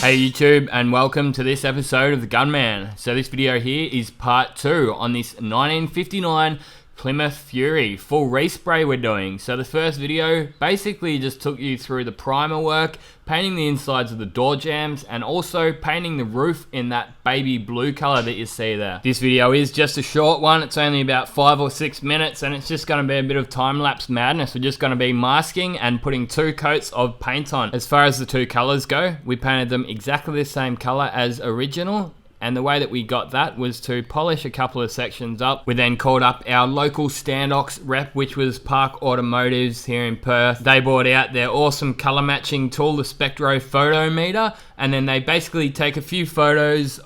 Hey YouTube, and welcome to this episode of the Gunman. So this video here is part 2 on this 1959 Plymouth Fury full respray we're doing. So the first video basically just took you through the primer work, painting the insides of the door jambs, and also painting the roof in that baby blue color that you see there. This video is just a short one. It's only about 5 or 6 minutes, and it's just going to be a bit of time-lapse madness. We're just going to be masking and putting 2 coats of paint on. As far as the 2 colors go, we painted them exactly the same color as original. And the way that we got that was to polish a couple of sections up. We then called up our local Standox rep, which was Park Automotives here in Perth. They brought out their awesome color matching tool, the Spectro Photometer, and then they basically take a few photos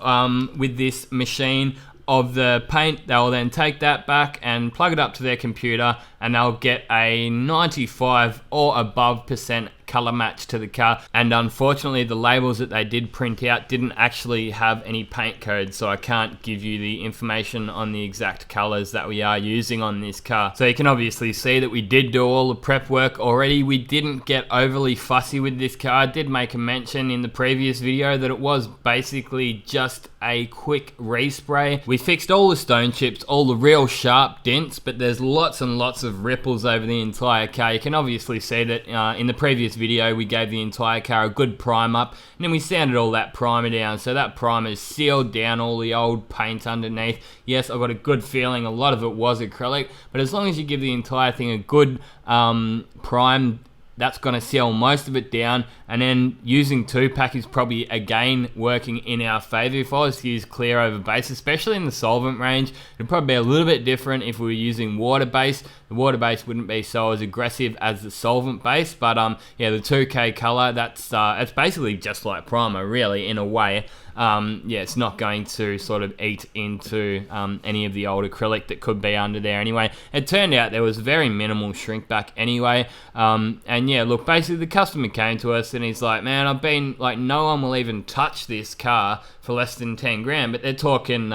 with this machine of the paint. They'll then take that back and plug it up to their computer, and they'll get a 95 or above % color match to the car. And unfortunately, the labels that they did print out didn't actually have any paint codes, so I can't give you the information on the exact colors that we are using on this car. So you can obviously see that we did do all the prep work already. We didn't get overly fussy with this car. I did make a mention in the previous video that it was basically just a quick respray. We fixed all the stone chips, all the real sharp dents, but there's lots and lots of ripples over the entire car. You can obviously see that in the previous video we gave the entire car a good prime up, and then we sanded all that primer down, so that primer sealed down all the old paint underneath. Yes, I got a good feeling a lot of it was acrylic, but as long as you give the entire thing a good prime, that's going to seal most of it down. And then using 2-pack is probably again working in our favor. If I was to use clear over base, especially in the solvent range, it'd probably be a little bit different if we were using water base. The water base wouldn't be so as aggressive as the solvent base, but yeah, the 2K color, that's it's basically just like primer really in a way. Yeah, it's not going to sort of eat into any of the old acrylic that could be under there anyway. It turned out there was very minimal shrink back anyway. And yeah, look, basically the customer came to us and he's like, man, I've been like, no one will even touch this car for less than 10 grand, but they're talking,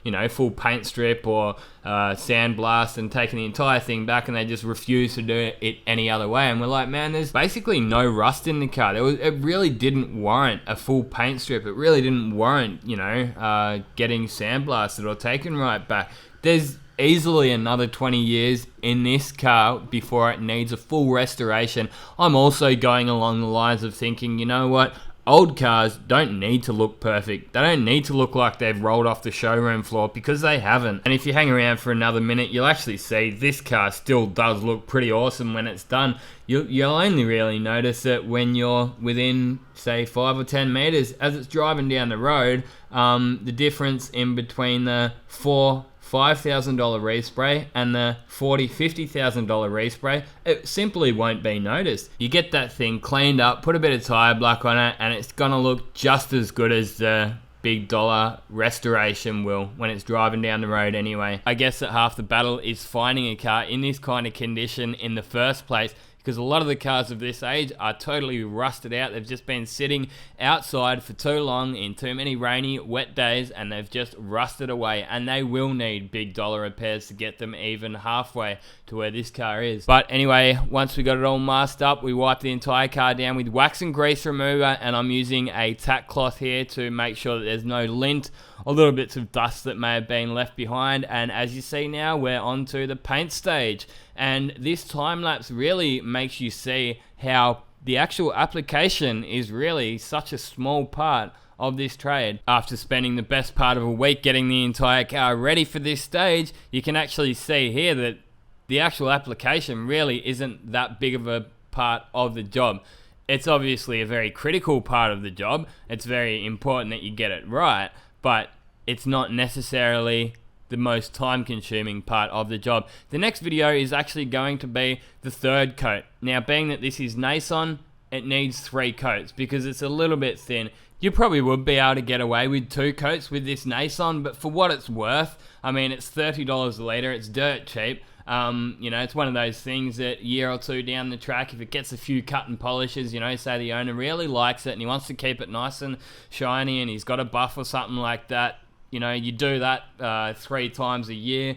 you know, full paint strip or sandblast and taking the entire thing back, and they just refuse to do it any other way. And we're like, man, there's basically no rust in the car. It really didn't warrant a full paint strip. It really didn't warrant, you know, getting sandblasted or taken right back. There's easily another 20 years in this car before it needs a full restoration. I'm also going along the lines of thinking, you know what? Old cars don't need to look perfect. They don't need to look like they've rolled off the showroom floor, because they haven't. And if you hang around for another minute, you'll actually see this car still does look pretty awesome when it's done. You'll only really notice it when you're within, say, 5 or 10 meters as it's driving down the road. The difference in between the $5,000 respray and the $50,000 respray, it simply won't be noticed. You get that thing cleaned up, put a bit of tire black on it, and it's gonna look just as good as the big dollar restoration will when it's driving down the road anyway. I guess that half the battle is finding a car in this kind of condition in the first place, because a lot of the cars of this age are totally rusted out. They've just been sitting outside for too long in too many rainy, wet days, and they've just rusted away, and they will need big dollar repairs to get them even halfway to where this car is. But anyway, once we got it all masked up, we wiped the entire car down with wax and grease remover, and I'm using a tack cloth here to make sure that there's no lint or little bits of dust that may have been left behind. And as you see now, we're on to the paint stage. And this time lapse really makes you see how the actual application is really such a small part of this trade. After spending the best part of a week getting the entire car ready for this stage, you can actually see here that the actual application really isn't that big of a part of the job. It's obviously a very critical part of the job. It's very important that you get it right, but it's not necessarily the most time-consuming part of the job. The next video is actually going to be the 3rd coat. Now, being that this is Nason, it needs 3 coats because it's a little bit thin. You probably would be able to get away with 2 coats with this Nason, but for what it's worth, I mean, it's $30 a litre, it's dirt cheap. You know, it's one of those things that a year or 2 down the track, if it gets a few cut and polishes, you know, say the owner really likes it and he wants to keep it nice and shiny and he's got a buff or something like that, you know, you do that 3 times a year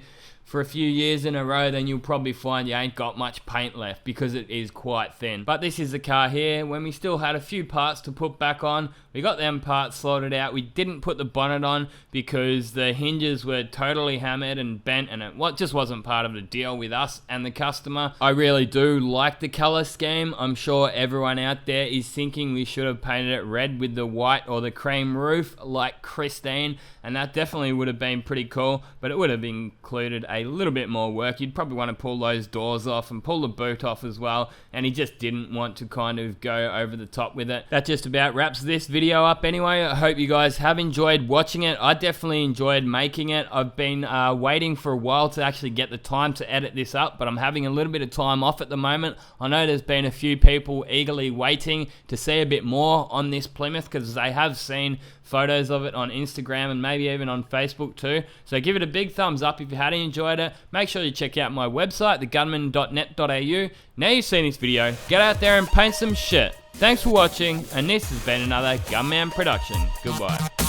for a few years in a row, then you'll probably find you ain't got much paint left because it is quite thin. But this is the car here when we still had a few parts to put back on. We got them parts slotted out. We didn't put the bonnet on because the hinges were totally hammered and bent, and it just wasn't part of the deal with us and the customer. I really do like the color scheme. I'm sure everyone out there is thinking we should have painted it red with the white or the cream roof like Christine, and that definitely would have been pretty cool, but it would have included a little bit more work. You'd probably want to pull those doors off and pull the boot off as well, and he just didn't want to kind of go over the top with it. That just about wraps this video up anyway. I hope you guys have enjoyed watching it. I definitely enjoyed making it. I've been waiting for a while to actually get the time to edit this up, but I'm having a little bit of time off at the moment. I know there's been a few people eagerly waiting to see a bit more on this Plymouth because they have seen photos of it on Instagram and maybe even on Facebook too. So give it a big thumbs up if you hadn't enjoyed it. Make sure you check out my website, thegunman.net.au. Now you've seen this video, get out there and paint some shit. Thanks for watching, and this has been another Gunman production. Goodbye.